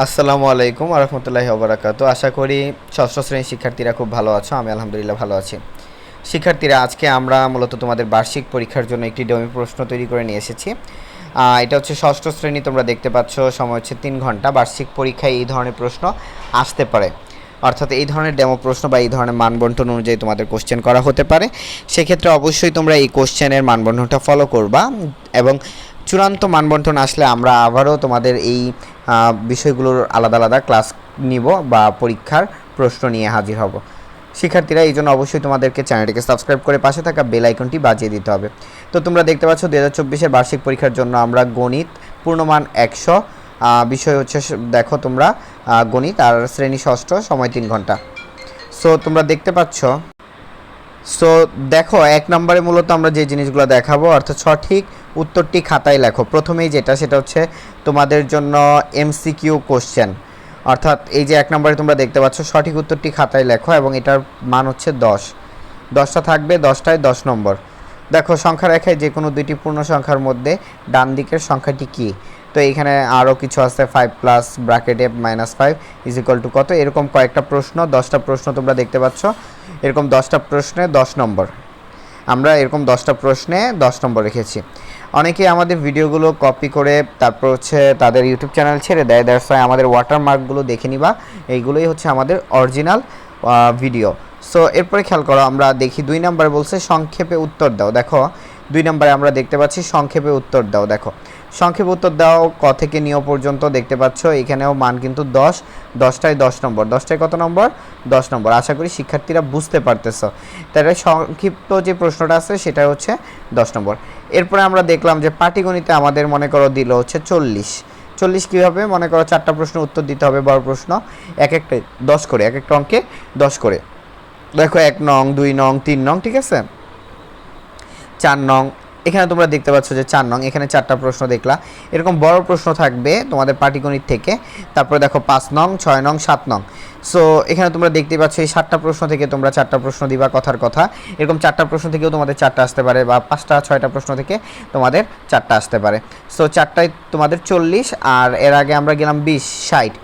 আসসালামু আলাইকুম ওয়া রাহমাতুল্লাহি ওয়া বারাকাতুহু। আশা করি ষষ্ঠ শ্রেণীর শিক্ষার্থীরা খুব ভালো আছো। আমি আলহামদুলিল্লাহ ভালো আছি। শিক্ষার্থীরা, আজকে আমরা মূলত তোমাদের বার্ষিক পরীক্ষার জন্য একটি ডমি প্রশ্ন তৈরি করে নিয়ে এসেছি। এটা হচ্ছে ষষ্ঠ শ্রেণী, তোমরা দেখতে পাচ্ছ, সময় হচ্ছে 3 ঘন্টা। বার্ষিক পরীক্ষায় এই ধরনের প্রশ্ন আসতে পারে, অর্থাৎ এই ধরনের ডেমো প্রশ্ন বা এই ধরনের মানবন্টন অনুযায়ী তোমাদের কোশ্চেন করা হতে পারে। সেক্ষেত্রে অবশ্যই তোমরা এই কোশ্চেনের মানবন্টনটা ফলো করবা এবং চূড়ান্ত মানবন্টন আসলে আমরা আবারও তোমাদের এই বিষয়গুলোর আলাদা আলাদা ক্লাস নিব বা পরীক্ষার প্রশ্ন নিয়ে হাজির হব। শিক্ষার্থীরা, এই জন্য অবশ্যই তোমাদেরকে চ্যানেলটিকে সাবস্ক্রাইব করে পাশে থাকা বেল আইকনটি বাজিয়ে দিতে হবে। তো তোমরা দেখতে পাচ্ছ 2024-এর বার্ষিক পরীক্ষার জন্য আমরা গণিত পূর্ণমান 100, বিষয় হচ্ছে দেখো তোমরা গণিত, আর শ্রেণী ষষ্ঠ, সময় 3 ঘন্টা। সো তোমরা দেখতে পাচ্ছ। সো দেখো, 1 নম্বরে মূলত আমরা যে জিনিসগুলো দেখাবো, অর্থাৎ সঠিক উত্তরটি খাতায় লেখো। প্রথমেই সেটা হচ্ছে তোমাদের জন্য এমসিকিউ কোশ্চেন, অর্থাৎ এই যে 1 নম্বরে তোমরা দেখতে পাচ্ছ, সঠিক উত্তরটি খাতায় লেখো এবং এটার মান হচ্ছে 10টা থাকবে, 10টায় 10 নম্বর। দেখো, সংখ্যা রেখায় যে কোনো দুইটি পূর্ণ সংখ্যার মধ্যে ডান দিকের সংখ্যাটি কী? তো এইখানে আরও কিছু আছে, 5 প্লাস ব্র্যাকেটে -5 ইজ ইকুয়াল টু কত, এরকম কয়েকটা প্রশ্ন, 10টা প্রশ্ন তোমরা দেখতে পাচ্ছ। এরকম 10টা প্রশ্নে 10 নম্বর, আমরা এরকম 10টা প্রশ্নে 10 নম্বর রেখেছি। অনেকে আমাদের ভিডিওগুলো কপি করে তারপর হচ্ছে তাদের ইউটিউব চ্যানেল ছেড়ে দেয়, দ্যাটস ওয়াই আমাদের ওয়াটারমার্কগুলো দেখে নিবা। এইগুলোই হচ্ছে আমাদের অরিজিনাল ভিডিও। সো এরপরে খেয়াল করো, আমরা দেখি 2 নম্বরে বলছে সংক্ষেপে উত্তর দাও। দেখো 2 নম্বরে আমরা দেখতে পাচ্ছি সংক্ষেপে উত্তর দাও। দেখো, সংক্ষেপে উত্তর দাও ক থেকে নিয় পর্যন্ত দেখতে পাচ্ছ। এখানেও মান কিন্তু 10টায় 10 নম্বর। 10টায় কত নম্বর? 10 নম্বর। আশা করি শিক্ষার্থীরা বুঝতে পারতেছ। তাহলে সংক্ষিপ্ত যে প্রশ্নটা আছে সেটা হচ্ছে 10 নম্বর। এরপরে আমরা দেখলাম যে পাটিগণিতে আমাদের মনে করো দিল হচ্ছে 40 কীভাবে, মনে করো 4টা প্রশ্ন উত্তর দিতে হবে, বড় প্রশ্ন, এক একটা 10 করে, এক একটা অঙ্কে 10 করে। দেখো 1 নং, 2 নং, 3 নং, ঠিক আছে, 4 নং। এখানে তোমরা দেখতে পাচ্ছ যে 4 নং, এখানে 4টা প্রশ্ন দেখলা। এরকম বড় প্রশ্ন থাকবে তোমাদের পাটিগণিত থেকে। তারপরে দেখো 5 নং, 6 নং, 7 নং। সো এখানে তোমরা দেখতে পাচ্ছ এই 7টা প্রশ্ন থেকে তোমরা 4টা প্রশ্ন দিবা, কথার কথা। এরকম 4টা প্রশ্ন থেকেও তোমাদের 4টা আসতে পারে, বা 5টা 6টা প্রশ্ন থেকে তোমাদের 4টা আসতে পারে। সো 4টায় তোমাদের 40, আর এর আগে আমরা গেলাম 20, 60।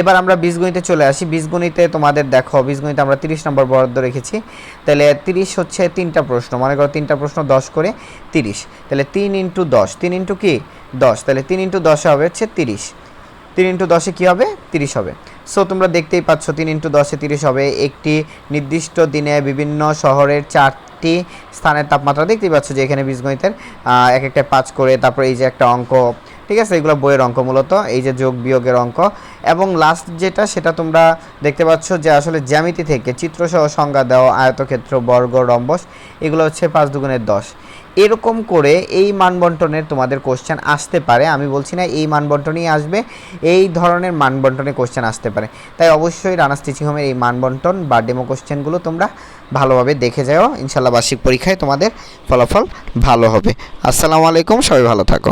এবার আমরা বীজগণিতে চলে আসি। বীজগণিতে তোমাদের দেখো, বীজগণিতে আমরা 30 নম্বর বরাদ্দ রেখেছি। তাহলে 30 হচ্ছে 3টা প্রশ্ন, মনে করো 3টা প্রশ্ন 10 করে 30। তাহলে 3 ইন্টু 10, 3 ইন্টু কি 10, তাহলে 3 ইন্টু 10 হবে হচ্ছে 30। 3 ইন্টু 10-এ কী হবে? 30 হবে। সো তোমরা দেখতেই পাচ্ছ 3 ইন্টু 10-এ 30 হবে। একটি নির্দিষ্ট দিনে বিভিন্ন শহরের 4টি স্থানের তাপমাত্রা দেখতেই পাচ্ছ যে এখানে বীজগণিতের এক একটা 5 করে, তারপরে এই যে একটা অঙ্ক, ঠিক আছে, এগুলো বইয়ের অঙ্ক মূলত, এই যে যোগ বিয়োগের অঙ্ক। এবং লাস্ট যেটা, সেটা তোমরা দেখতে পাচ্ছ যে আসলে জ্যামিতি থেকে চিত্রসহ সংজ্ঞা দেওয়া, আয়তক্ষেত্র, বর্গ, রম্বস, এগুলো হচ্ছে 5 দুগুণে 10। এরকম করে এই মানবন্টনের তোমাদের কোশ্চেন আসতে পারে। আমি বলছি না এই মানবন্টনই আসবে, এই ধরনের মানবন্টনের কোশ্চেন আসতে পারে। তাই অবশ্যই রানার্স টিচিং হোমের এই মানবন্টন বা ডেমো কোশ্চেনগুলো তোমরা ভালোভাবে দেখে যাও। ইনশাল্লাহ বার্ষিক পরীক্ষায় তোমাদের ফলাফল ভালো হবে। আসসালামু আলাইকুম, সবাই ভালো থাকো।